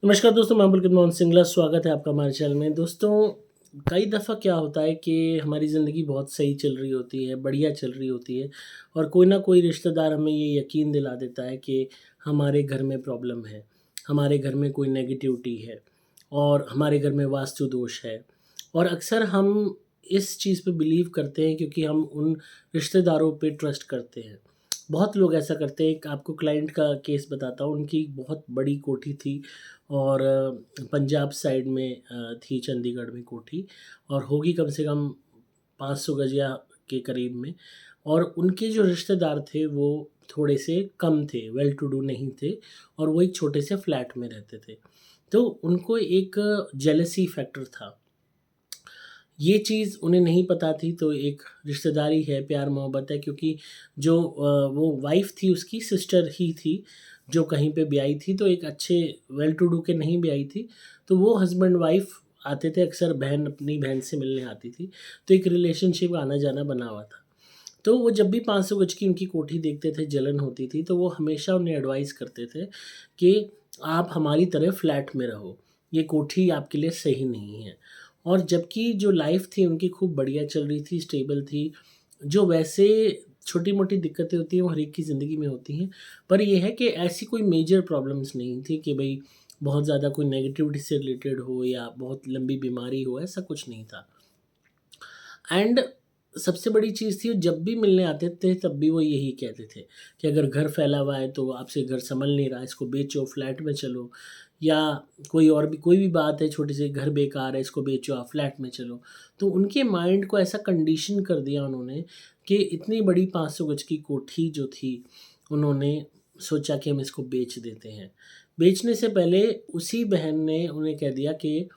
नमस्कार दोस्तों, मैं पुलकित मोहन सिंगला स्वागत है आपका हमारे चैनल में। दोस्तों, कई दफ़ा क्या होता है कि हमारी ज़िंदगी बहुत सही चल रही होती है, बढ़िया चल रही होती है और कोई ना कोई रिश्तेदार हमें ये यकीन दिला देता है कि हमारे घर में प्रॉब्लम है, हमारे घर में कोई नेगेटिविटी है और हमारे घर में वास्तु दोष है। और अक्सर हम इस चीज़ पे बिलीव करते हैं क्योंकि हम उन रिश्तेदारों पे ट्रस्ट करते हैं। बहुत लोग ऐसा करते हैं। एक आपको क्लाइंट का केस बताता हूँ। उनकी बहुत बड़ी कोठी थी और पंजाब साइड में थी, चंडीगढ़ में कोठी और होगी कम से कम 500 गज या के करीब में। और उनके जो रिश्तेदार थे वो थोड़े से कम थे, वेल टू डू नहीं थे और वो एक छोटे से फ्लैट में रहते थे। तो उनको एक जेलसी फैक्टर था। ये चीज़ उन्हें नहीं पता थी, तो एक रिश्तेदारी है, प्यार-मोहब्बत है क्योंकि जो वो वाइफ़ थी उसकी सिस्टर ही थी, जो कहीं पे ब्याही थी, तो एक अच्छे वेल टू डू के नहीं ब्याही थी। तो वो हस्बैंड-वाइफ़ आते थे, अक्सर बहन अपनी बहन से मिलने आती थी, तो एक रिलेशनशिप आना-जाना बना हुआ था। तो वो जब भी 500 गज की उनकी कोठी देखते थे, जलन होती थी, तो वो हमेशा उन्हें एडवाइस करते थे कि आप हमारी तरह फ्लैट में रहो, ये कोठी आपके लिए सही नहीं है। और जबकि जो लाइफ़ थी उनकी खूब बढ़िया चल रही थी, स्टेबल थी, जो वैसे छोटी-मोटी दिक्कतें होती हैं वो हर एक की ज़िंदगी में होती हैं। पर ये है कि ऐसी कोई मेजर प्रॉब्लम्स नहीं थी कि भई बहुत ज़्यादा कोई नेगेटिविटी से रिलेटेड हो या बहुत लंबी बीमारी हो, ऐसा कुछ नहीं था। एंड सबसे बड़ी चीज़ थी, जब भी मिलने आते थे तब भी वो यही कहते थे कि अगर घर फैला हुआ है तो आपसे घर सँभल नहीं रहा, इसको बेचो, फ्लैट में चलो। या कोई भी बात है, छोटी सी घर बेकार है, इसको बेचो, आप फ्लैट में चलो। तो उनके माइंड को ऐसा कंडीशन कर दिया उन्होंने कि इतनी बड़ी 500 गज की कोठी जो थी, उन्होंने सोचा कि हम इसको बेच देते हैं। बेचने से पहले उसी बहन ने उन्हें कह दिया कि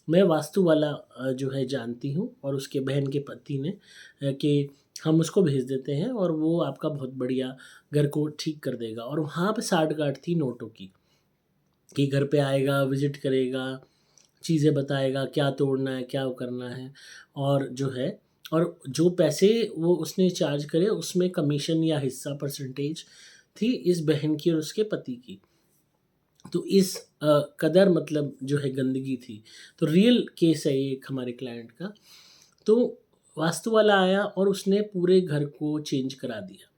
मैं वास्तु वाला जो है जानती हूँ, और उसके बहन के पति ने कि हम उसको भेज देते हैं और वो आपका बहुत बढ़िया घर को ठीक कर देगा। और वहाँ पे साठ-गाँठ थी नोटों की, कि घर पे आएगा, विज़िट करेगा, चीज़ें बताएगा, क्या तोड़ना है, क्या करना है और जो है, और जो पैसे वो उसने चार्ज करे उसमें कमीशन या हिस्सा परसेंटेज थी इस बहन की और उसके पति की। तो इस कदर मतलब जो है गंदगी थी। तो रियल केस है ये एक हमारे क्लाइंट का। तो वास्तु वाला आया और उसने पूरे घर को चेंज करा दिया।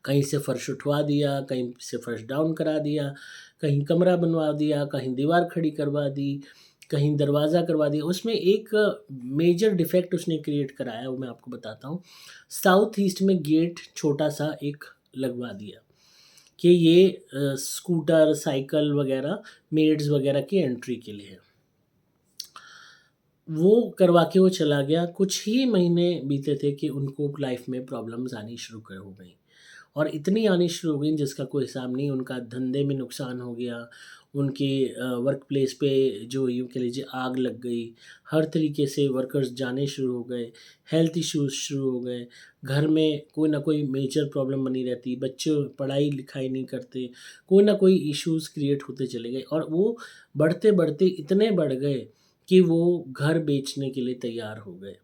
कहीं से फर्श उठवा दिया, कहीं से फर्श डाउन करा दिया, कहीं कमरा बनवा दिया, कहीं दीवार खड़ी करवा दी, कहीं दरवाज़ा करवा दिया। उसमें एक मेजर डिफेक्ट उसने क्रिएट कराया, वो मैं आपको बताता हूँ। साउथ ईस्ट में गेट छोटा-सा एक लगवा दिया कि ये स्कूटर, साइकिल वगैरह, मेड्स वगैरह की एंट्री के लिए है। वो करवा के वो चला गया। कुछ ही महीने बीते थे कि उनको लाइफ में प्रॉब्लम्स आनी शुरू कर हो गई, और इतनी आनी शुरू हो गई जिसका कोई हिसाब नहीं। उनका धंधे में नुकसान हो गया, उनके वर्क प्लेस पे जो यूँ कह लीजिए आग लग गई, हर तरीके से वर्कर्स जाने शुरू हो गए, हेल्थ इश्यूज़ शुरू हो गए, घर में कोई ना कोई मेजर प्रॉब्लम बनी रहती, बच्चे पढ़ाई-लिखाई नहीं करते, कोई ना कोई इश्यूज़ क्रिएट होते चले गए और वो बढ़ते-बढ़ते इतने बढ़ गए कि वो घर बेचने के लिए तैयार हो गए।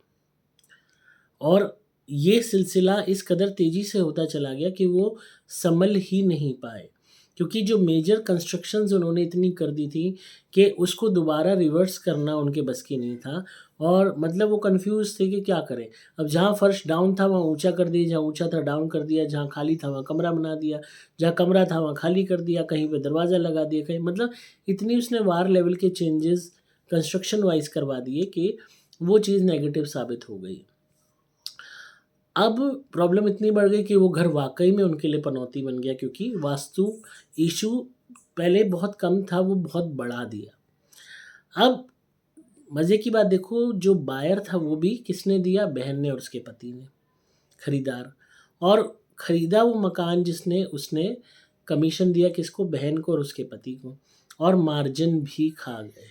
और ये सिलसिला इस कदर तेज़ी से होता चला गया कि वो सँभल ही नहीं पाए। क्योंकि जो मेजर कंस्ट्रक्शंस उन्होंने इतनी कर दी थी कि उसको दोबारा रिवर्स करना उनके बस की नहीं था, और मतलब वो कन्फ्यूज़ थे कि क्या करें? अब जहाँ फर्श डाउन था वहाँ ऊँचा कर दिया, जहाँ ऊँचा था डाउन कर दिया, जहाँ खाली था वहाँ कमरा बना दिया, जहाँ कमरा था वहाँ खाली कर दिया, कहीं पे दरवाज़ा लगा दिया, कहीं मतलब इतनी उसने वार लेवल के चेंजेज़ कंस्ट्रक्शन वाइज़ करवा दिए कि वो चीज़ नेगेटिव साबित हो गई। अब प्रॉब्लम इतनी बढ़ गई कि वो घर वाक़ई में उनके लिए पनौती बन गया, क्योंकि वास्तु इश्यू पहले बहुत कम था, वो बहुत बढ़ा दिया। अब मज़े की बात देखो, जो बायर था वो भी किसने दिया? बहन ने और उसके पति ने, खरीदार। और खरीदा वो मकान जिसने, उसने कमीशन दिया किसको? बहन को और उसके पति को, और मार्जिन भी खा गए।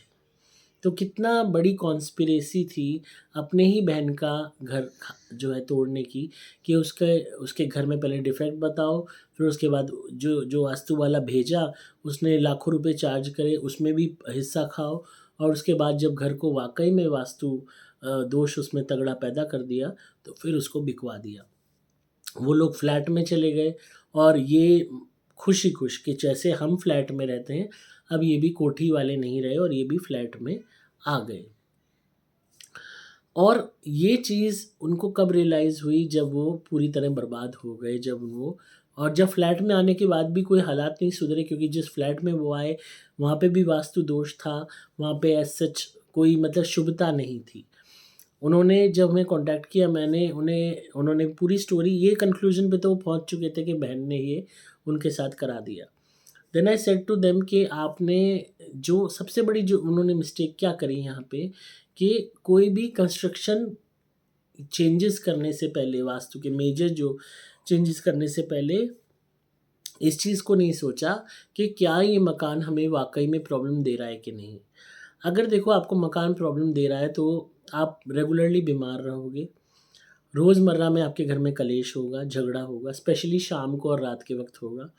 तो कितना बड़ी कॉन्स्पिरेसी थी अपने ही बहन का घर जो है तोड़ने की, कि उसके उसके घर में पहले डिफेक्ट बताओ, फिर उसके बाद जो जो वास्तु वाला भेजा उसने लाखों रुपए चार्ज करे, उसमें भी हिस्सा खाओ, और उसके बाद जब घर को वाक़ई में वास्तु दोष उसमें तगड़ा पैदा कर दिया, तो फिर उसको बिकवा दिया। वो लोग फ्लैट में चले गए, और ये खुश ही खुश कि जैसे हम फ्लैट में रहते हैं, अब ये भी कोठी वाले नहीं रहे और ये भी फ्लैट में आ गए। और ये चीज़ उनको कब रियलाइज़ हुई, जब वो पूरी तरह बर्बाद हो गए, जब वो और जब फ्लैट में आने के बाद भी कोई हालात नहीं सुधरे, क्योंकि जिस फ्लैट में वो आए वहाँ पे भी वास्तु दोष था, वहाँ पे एज़ सच कोई मतलब शुभता नहीं थी। उन्होंने जब हमें कॉन्टैक्ट किया, उन्होंने पूरी स्टोरी ये कंक्लूज़न पे तो वो पहुँच चुके थे कि बहन ने ये उनके साथ करा दिया। Then I said to them कि आपने जो सबसे बड़ी जो उन्होंने मिस्टेक क्या करी यहाँ पे, कि कोई भी कंस्ट्रक्शन चेंजेस करने से पहले, वास्तु के मेजर जो चेंजेस करने से पहले इस चीज़ को नहीं सोचा कि क्या ये मकान हमें वाक़ई में प्रॉब्लम दे रहा है कि नहीं। अगर देखो आपको मकान प्रॉब्लम दे रहा है तो आप रेगुलरली बीमार रहोगे, रोज़मर्रा में आपके घर में कलेश होगा, झगड़ा होगा, स्पेशली शाम को और रात के वक़्त होगा।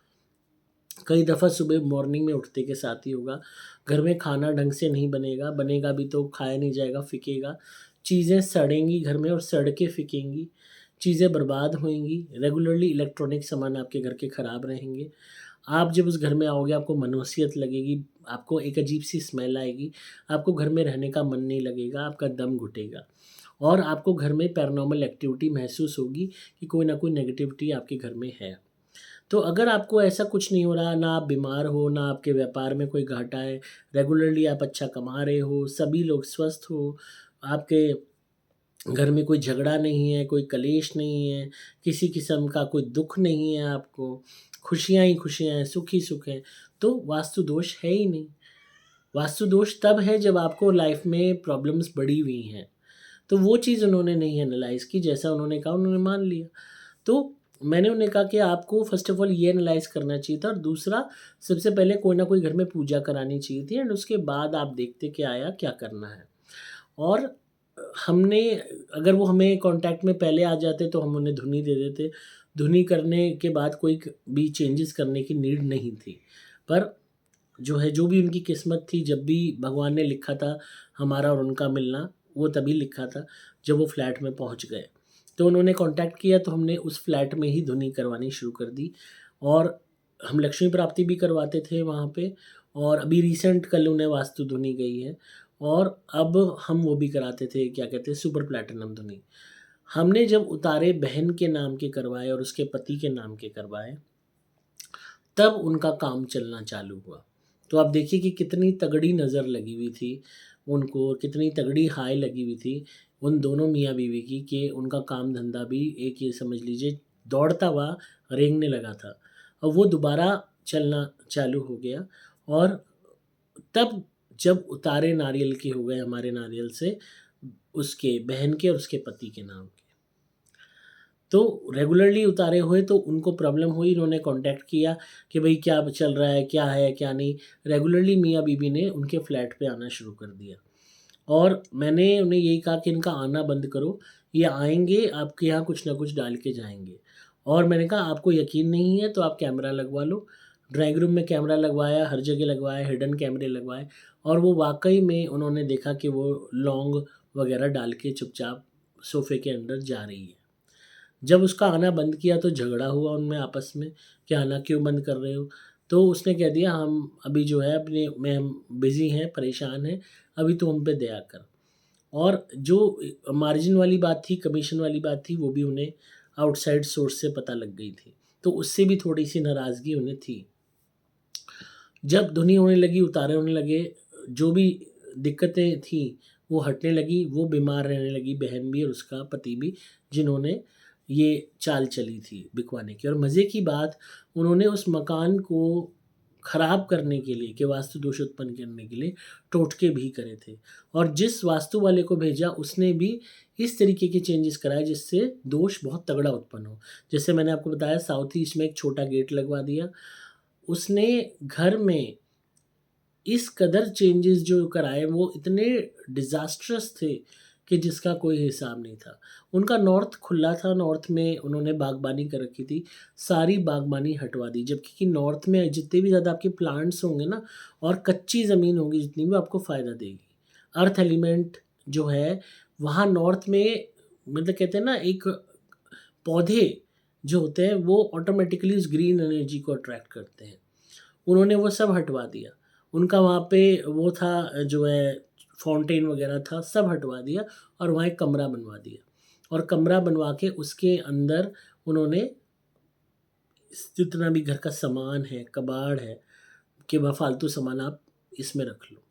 कई दफ़ा सुबह मॉर्निंग में उठते के साथ ही होगा। घर में खाना ढंग से नहीं बनेगा, बनेगा भी तो खाया नहीं जाएगा, फ़िकेगा। चीज़ें सड़ेंगी घर में और सड़ के फ़िकेंगी। चीज़ें बर्बाद होएँगी। रेगुलरली इलेक्ट्रॉनिक सामान आपके घर के ख़राब रहेंगे। आप जब उस घर में आओगे आपको मनहूसियत लगेगी, आपको एक अजीब-सी स्मेल आएगी, आपको घर में रहने का मन नहीं लगेगा, आपका दम घुटेगा और आपको घर में पैरानॉर्मल एक्टिविटी महसूस होगी कि कोई ना कोई नेगेटिविटी आपके घर में है। तो अगर आपको ऐसा कुछ नहीं हो रहा, ना आप बीमार हो, ना आपके व्यापार में कोई घाटा है, रेगुलरली आप अच्छा कमा रहे हो, सभी लोग स्वस्थ हो, आपके घर में कोई झगड़ा नहीं है, कोई कलेश नहीं है, किसी किस्म का कोई दुःख नहीं है आपको, खुशियाँ ही खुशियाँ हैं, सुख ही सुख है, तो वास्तु दोष है ही नहीं। वास्तु दोष तब है जब आपको लाइफ़ में प्रॉब्लम्स बढ़ी हुई हैं। तो वो चीज़ उन्होंने नहीं एनालाइज़ की, जैसा उन्होंने कहा उन्होंने मान लिया। तो मैंने उन्हें कहा कि आपको फ़र्स्ट ऑफ़ ऑल ये एनालाइज़ करना चाहिए था और दूसरा सबसे पहले कोई ना कोई घर में पूजा करानी चाहिए थी एंड उसके बाद आप देखते कि आया क्या करना है। और हमने अगर वो हमें कॉन्टैक्ट में पहले आ जाते तो हम उन्हें धुनी दे देते। धुनी करने के बाद कोई भी चेंजेस करने की नीड नहीं थी। पर जो है, जो भी उनकी किस्मत थी, जब भी भगवान ने लिखा था हमारा और उनका मिलना, वो तभी लिखा था जब वो फ्लैट में पहुँच गए। तो उन्होंने कॉन्टैक्ट किया तो हमने उस फ्लैट में ही धुनी करवानी शुरू कर दी और हम लक्ष्मी प्राप्ति भी करवाते थे वहाँ पे और अभी रिसेंट कल उन्हें वास्तु धुनी गई है और अब हम वो भी कराते थे, क्या कहते हैं, सुपर प्लैटिनम धुनी। हमने जब उतारे बहन के नाम के करवाए और उसके पति के नाम के करवाए, तब उनका काम चलना चालू हुआ। तो आप देखिए कि कितनी तगड़ी नज़र लगी हुई थी उनको, कितनी तगड़ी हाय लगी हुई थी उन दोनों मियाँ-बीवी की कि उनका काम-धंधा भी एक ये समझ लीजिए दौड़ता हुआ रेंगने लगा था। और वो दोबारा चलना चालू हो गया और तब जब उतारे नारियल के हो गए हमारे नारियल से, उसके बहन के और उसके पति के नाम के। तो रेगुलरली उतारे हुए तो उनको प्रॉब्लम हुई, उन्होंने कॉन्टैक्ट किया कि भई क्या चल रहा है, क्या नहीं। रेगुलरली मियाँ-बीवी ने उनके फ्लैट पे आना शुरू कर दिया और मैंने उन्हें यही कहा कि इनका आना बंद करो, ये आएँगे आपके यहाँ कुछ ना कुछ डाल के जाएँगे। और मैंने कहा आपको यकीन नहीं है तो आप कैमरा लगवा लो। ड्राइंग रूम में कैमरा लगवाया, हर जगह लगवाया, हिडन कैमरे लगवाए और वो वाक़ई में उन्होंने देखा कि वो लौंग वग़ैरह डाल के चुपचाप सोफ़े के अंदर जा रही है। जब उसका आना बंद किया तो झगड़ा हुआ उनमें आपस में कि आना क्यों बंद कर रहे हो? तो उसने कह दिया हम अभी जो है अपने में हम बिज़ी हैं, परेशान हैं, अभी तू हम पे दया कर। और जो मार्जिन वाली बात थी, कमीशन वाली बात थी, वो भी उन्हें आउटसाइड सोर्स से पता लग गई थी। तो उससे भी थोड़ी-सी नाराज़गी उन्हें थी। जब धुनी होने लगी, उतारे होने लगे, जो भी दिक्कतें थीं, वो हटने लगी, वो बीमार रहने लगी, बहन भी और उसका पति भी, जिन्होंने ये चाल चली थी बिकवाने की। और मज़े की बात, उन्होंने उस मकान को ख़राब करने के लिए, कि वास्तु दोष उत्पन्न करने के लिए टोटके भी करे थे। और जिस वास्तु वाले को भेजा, उसने भी इस तरीके के चेंजेस कराए जिससे दोष बहुत तगड़ा उत्पन्न हो। जैसे मैंने आपको बताया साउथ ईस्ट में एक छोटा गेट लगवा दिया। उसने घर में इस कदर चेंजेस जो कराए वो इतने डिज़ास्ट्रस थे कि जिसका कोई हिसाब नहीं था। उनका नॉर्थ खुला था, नॉर्थ में उन्होंने बागबानी कर रखी थी, सारी बागबानी हटवा दी। जबकि कि नॉर्थ में जितने भी ज़्यादा आपके प्लांट्स होंगे ना और कच्ची ज़मीन होगी जितनी भी, आपको फ़ायदा देगी। अर्थ एलिमेंट जो है वहाँ नॉर्थ में, मतलब कहते हैं ना, एक पौधे जो होते हैं वो ऑटोमेटिकली उस ग्रीन एनर्जी को अट्रैक्ट करते हैं। उन्होंने वो सब हटवा दिया उनका वहाँ पे वो था जो है फाउंटेन वगैरह था, सब हटवा दिया और वहाँ एक कमरा बनवा दिया और कमरा बनवा के उसके अंदर उन्होंने जितना भी घर का सामान है, कबाड़ है, कि फालतू सामान आप इसमें रख लो।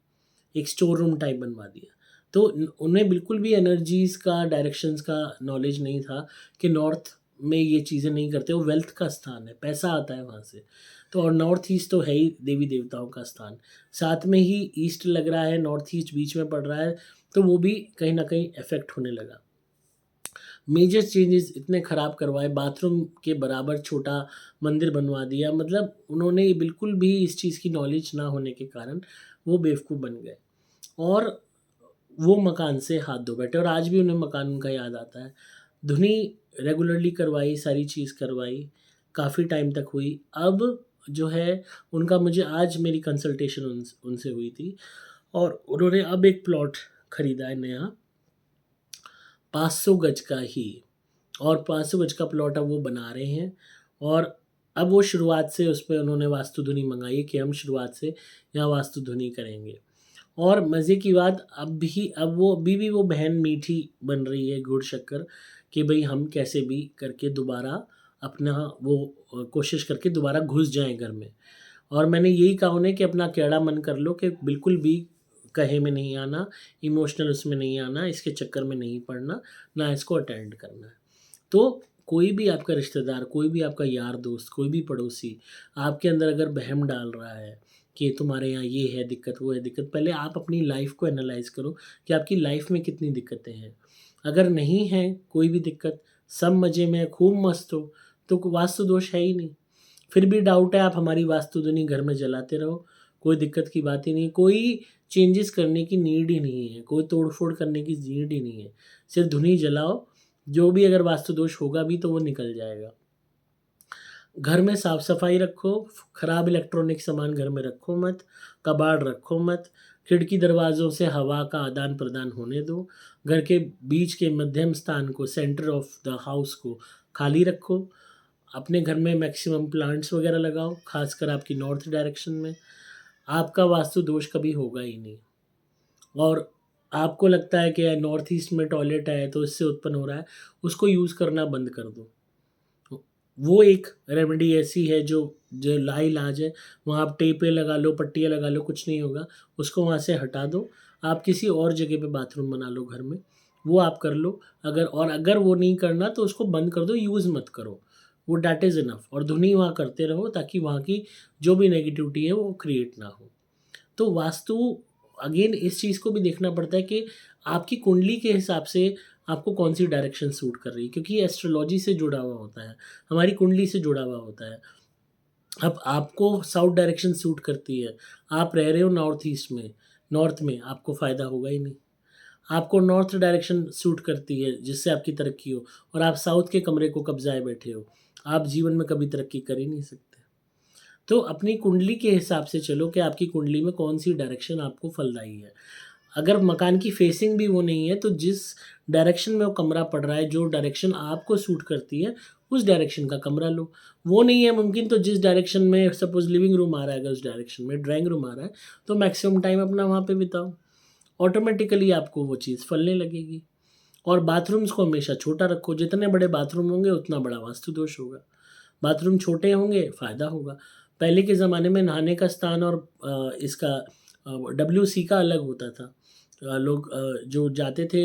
एक स्टोर रूम टाइप बनवा दिया। तो उन्हें बिल्कुल भी एनर्जीज़ का, डायरेक्शंस का नॉलेज नहीं था कि नॉर्थ में ये चीज़ें नहीं करते। वो वेल्थ का स्थान है, पैसा आता है वहाँ से। तो और नॉर्थ ईस्ट तो है ही देवी देवताओं का स्थान। साथ में ही ईस्ट लग रहा है, नॉर्थ ईस्ट बीच में पड़ रहा है, तो वो भी कहीं न कहीं इफ़ेक्ट होने लगा। मेजर चेंजेस इतने ख़राब करवाए, बाथरूम के बराबर छोटा मंदिर बनवा दिया, मतलब उन्होंने बिल्कुल भी इस चीज़ की नॉलेज ना होने के कारण वो बेवकूफ़ बन गए और वो मकान से हाथ धो बैठे और आज भी उन्हें मकान उनका याद आता है। धुनी रेगुलरली करवाई, सारी चीज़ करवाई, काफ़ी टाइम तक हुई। अब जो है उनका, मुझे आज मेरी कंसल्टेशन उनसे हुई थी और उन्होंने अब एक प्लॉट खरीदा है नया, 500 गज का ही, और 500 गज का प्लॉट अब वो बना रहे हैं और अब वो शुरुआत से उसपे उन्होंने वास्तु धुनी मँगाई है कि हम शुरुआत से यहाँ वास्तु धुनी करेंगे। और मज़े की बात, अभी भी वो बहन मीठी बन रही है गुड़-शक्कर कि भई हम कैसे भी करके दोबारा अपना वो कोशिश करके दोबारा घुस जाएँ घर में। और मैंने यही कहा उन्हें कि अपना कैड़ा मन कर लो कि बिल्कुल भी कहे में नहीं आना, इमोशनल उसमें नहीं आना, इसके चक्कर में नहीं पड़ना, ना इसको अटेंड करना है। तो कोई भी आपका रिश्तेदार, कोई भी आपका यार दोस्त, कोई भी पड़ोसी आपके अंदर अगर वहम डाल रहा है कि तुम्हारे यहाँ ये है दिक्कत, वो है दिक्कत, पहले आप अपनी लाइफ़ को एनालाइज़ करो कि आपकी लाइफ़ में कितनी दिक्कतें हैं। अगर नहीं है कोई भी दिक्कत, सब मज़े में है, खूब मस्त हो, तो वास्तु दोष है ही नहीं। फिर भी डाउट है, आप हमारी वास्तु धुनी घर में जलाते रहो, कोई दिक्कत की बात ही नहीं है, कोई चेंजेस करने की नीड ही नहीं है, कोई तोड़-फोड़ करने की नीड ही नहीं है। सिर्फ़ धुनी जलाओ, जो भी अगर वास्तु दोष होगा भी तो वो निकल जाएगा। घर में साफ-सफाई रखो, खराब इलेक्ट्रॉनिक सामान घर में रखो मत, कबाड़ रखो मत, खिड़की दरवाज़ों से हवा का आदान-प्रदान होने दो, घर के बीच के मध्यम स्थान को, सेंटर ऑफ द हाउस को खाली रखो, अपने घर में मैक्सिमम प्लांट्स वगैरह लगाओ, खासकर आपकी नॉर्थ डायरेक्शन में, आपका वास्तु दोष कभी होगा ही नहीं। और आपको लगता है कि नॉर्थ ईस्ट में टॉयलेट है तो इससे उत्पन्न हो रहा है, उसको यूज़ करना बंद कर दो। वो एक रेमेडी ऐसी है जो जो लाइलाज है, वहाँ आप टेपें लगा लो, पट्टियाँ लगा लो, कुछ नहीं होगा, उसको वहाँ से हटा दो। आप किसी और जगह पे बाथरूम बना लो घर में, वो आप कर लो। अगर वो नहीं करना तो उसको बंद कर दो, यूज़ मत करो, वो दैट इज़ इनफ। और धुनी वहाँ करते रहो ताकि वहाँ की जो भी नेगेटिविटी है वो क्रिएट ना हो। तो वास्तु, अगेन इस चीज़ को भी देखना पड़ता है कि आपकी कुंडली के हिसाब से आपको कौन-सी डायरेक्शन सूट कर रही है, क्योंकि ये एस्ट्रोलॉजी से जुड़ा हुआ होता है, हमारी कुंडली से जुड़ा हुआ होता है। अब आपको साउथ डायरेक्शन सूट करती है, आप रह रहे हो नॉर्थ में आपको फ़ायदा होगा ही नहीं। आपको नॉर्थ डायरेक्शन सूट करती है जिससे आपकी तरक्की हो, और आप साउथ के कमरे को कब्ज़ाए बैठे हो, आप जीवन में कभी तरक्की कर ही नहीं सकते। तो अपनी कुंडली के हिसाब से चलो कि आपकी कुंडली में कौन-सी डायरेक्शन आपको फलदायी है। अगर मकान की फेसिंग भी वो नहीं है, तो जिस डायरेक्शन में वो कमरा पड़ रहा है, जो डायरेक्शन आपको सूट करती है, उस डायरेक्शन का कमरा लो। वो नहीं है मुमकिन तो जिस डायरेक्शन में सपोज़ लिविंग रूम आ रहा है, अगर उस डायरेक्शन में ड्राइंग रूम आ रहा है, तो मैक्सिमम टाइम अपना वहाँ पे बिताओ। ऑटोमैटिकली आपको वो चीज़ फलने लगेगी। और बाथरूम्स को हमेशा छोटा रखो, जितने बड़े बाथरूम होंगे उतना बड़ा वास्तु दोष होगा। बाथरूम छोटे होंगे, फ़ायदा होगा। पहले के ज़माने में नहाने का स्थान और इसका डब्ल्यूसी का अलग होता था। लोग जो जाते थे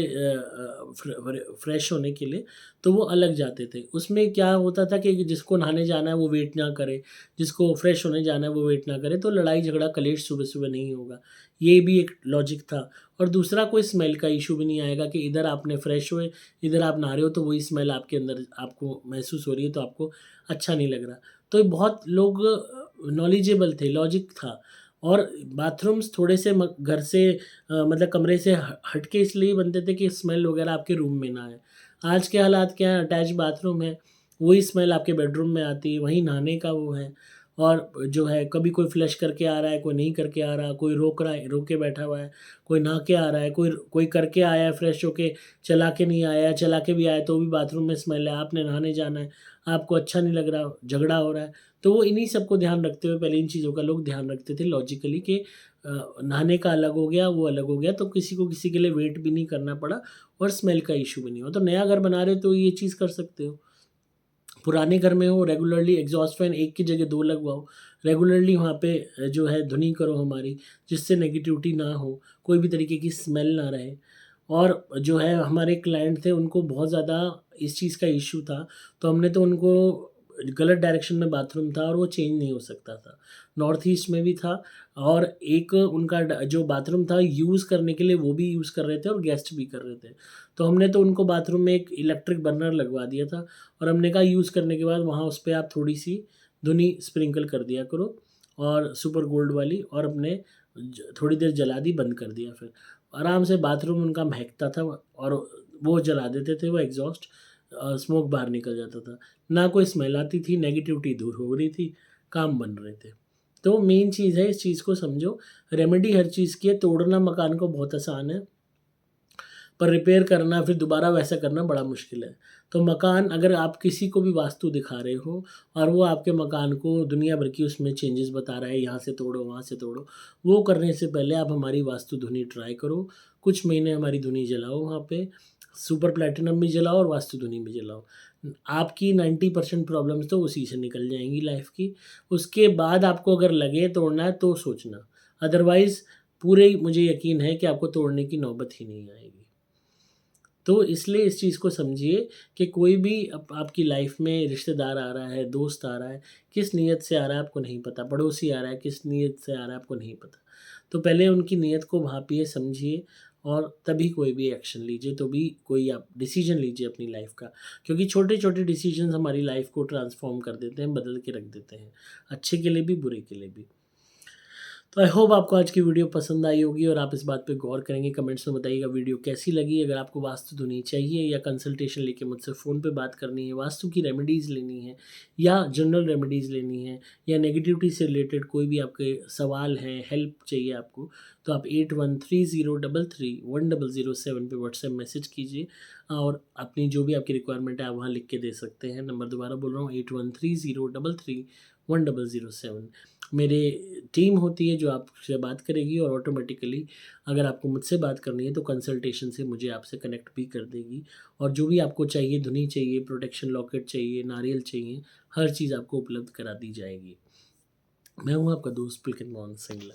फ्रेश होने के लिए, तो वो अलग जाते थे। उसमें क्या होता था कि जिसको नहाने जाना है वो वेट ना करे, जिसको फ्रेश होने जाना है वो वेट ना करे, तो लड़ाई झगड़ा कलेश सुबह-सुबह नहीं होगा। ये भी एक लॉजिक था। और दूसरा, कोई स्मेल का इश्यू भी नहीं आएगा कि इधर आपने फ्रेश हुए, इधर आप नहा रहे हो, तो वही स्मेल आपके अंदर आपको महसूस हो रही है, तो आपको अच्छा नहीं लग रहा। तो ये बहुत लोग नॉलेजेबल थे, लॉजिक था। और बाथरूम्स थोड़े से घर से मतलब कमरे से हट के इसलिए बनते थे कि स्मेल वगैरह आपके रूम में ना आए। आज के हालात क्या है, अटैच बाथरूम है, वही स्मेल आपके बेडरूम में आती है, वहीं नहाने का वो है। और जो है, कभी कोई फ्लश करके आ रहा है, कोई नहीं करके आ रहा, कोई रोक रहा है, रोक के बैठा हुआ है, कोई नहा के आ रहा है, कोई कोई करके आया है फ्रेश होके, चला के नहीं आया, चला के भी आया तो भी बाथरूम में स्मेल है, आपने नहाने जाना है, आपको अच्छा नहीं लग रहा, झगड़ा हो रहा है, तो वो इन्हीं सब को ध्यान रखते हुए पहले इन चीज़ों का लोग ध्यान रखते थे लॉजिकली कि नहाने का अलग हो गया, वो अलग हो गया, तो किसी को किसी के लिए वेट भी नहीं करना पड़ा और स्मेल का इश्यू भी नहीं हुआ। तो नया घर बना रहे हो तो ये चीज़ कर सकते हो। पुराने घर में हो, रेगुलरली एग्जॉस्ट फैन एक की जगह 2 लगवाओ। रेगुलरली वहाँ पे जो है धुनी करो हमारी, जिससे नेगेटिविटी ना हो, कोई भी तरीके की स्मेल ना रहे। और जो है हमारे क्लाइंट थे उनको बहुत ज़्यादा इस चीज़ का इश्यू था, तो हमने तो उनको गलत डायरेक्शन में बाथरूम था और वो चेंज नहीं हो सकता था। नॉर्थ ईस्ट में भी था और एक उनका जो बाथरूम था यूज़ करने के लिए वो भी यूज़ कर रहे थे और गेस्ट भी कर रहे थे। तो हमने तो उनको बाथरूम में एक इलेक्ट्रिक बर्नर लगवा दिया था और हमने कहा यूज़ करने के बाद वहाँ उस पे आप थोड़ी-सी धुनी स्प्रिंकल कर दिया करो और सुपर गोल्ड वाली, और अपने थोड़ी देर जला दी, बंद कर दिया फिर। आराम से बाथरूम उनका महकता था और वो जला देते थे वो एग्ज़ॉस्ट, स्मोक बाहर निकल जाता था। ना कोई स्मेल आती थी, नेगेटिविटी दूर हो रही थी, काम बन रहे थे। तो मेन चीज़ है, इस चीज़ को समझो। रेमेडी हर चीज़ की है, तोड़ना मकान को बहुत आसान है, पर रिपेयर करना फिर दोबारा वैसा करना बड़ा मुश्किल है। तो मकान अगर आप किसी को भी वास्तु दिखा रहे हो और वो आपके मकान को दुनिया भर की उसमें चेंजेस बता रहा है, यहाँ से तोड़ो, वहाँ से तोड़ो, वो करने से पहले आप हमारी वास्तु धुनी ट्राई करो। कुछ महीने हमारी धुनी जलाओ वहाँ पे, सुपर प्लैटिनम भी जलाओ और वास्तु धुनी भी जलाओ। आपकी 90% प्रॉब्लम्स तो उसी से निकल जाएँगी लाइफ़ की। उसके बाद आपको अगर लगे तोड़ना है तो सोचना, अदरवाइज़ पूरे मुझे यकीन है कि आपको तोड़ने की नौबत ही नहीं आएगी। तो इसलिए इस चीज़ को समझिए कि कोई भी आपकी लाइफ में रिश्तेदार आ रहा है, दोस्त आ रहा है, किस नीयत से आ रहा है आपको नहीं पता, पड़ोसी आ रहा है किस नीयत से आ रहा है आपको नहीं पता। तो पहले उनकी नीयत को भापिए, समझिए और तभी कोई भी एक्शन लीजिए, तो भी कोई आप डिसीज़न लीजिए अपनी लाइफ का। क्योंकि छोटे-छोटे डिसीज़न्स हमारी लाइफ को ट्रांसफ़ॉर्म कर देते हैं, बदल के रख देते हैं, अच्छे के लिए भी, बुरे के लिए भी। तो आई होप आपको आज की वीडियो पसंद आई होगी और आप इस बात पे गौर करेंगे। कमेंट्स में बताइएगा वीडियो कैसी लगी। अगर आपको वास्तु धुनी चाहिए या कंसल्टेशन लेके मुझसे फ़ोन पे बात करनी है, वास्तु की रेमेडीज़ लेनी है या जनरल रेमेडीज़ लेनी है या नेगेटिविटी से रिलेटेड कोई भी आपके सवाल हैं, हेल्प चाहिए आपको, तो आप 8130331007 पे व्हाट्सएप मैसेज कीजिए और अपनी जो भी आपकी रिक्वायरमेंट है आप वहाँ लिख के दे सकते हैं। नंबर दोबारा बोल रहा हूँ, 8130331007। मेरे टीम होती है जो आपसे बात करेगी और ऑटोमेटिकली अगर आपको मुझसे बात करनी है तो कंसल्टेशन से मुझे आपसे कनेक्ट भी कर देगी। और जो भी आपको चाहिए, धुनी चाहिए, प्रोटेक्शन लॉकेट चाहिए, नारियल चाहिए, हर चीज़ आपको उपलब्ध करा दी जाएगी। मैं हूँ आपका दोस्त पुलकित मोहन सिंगला।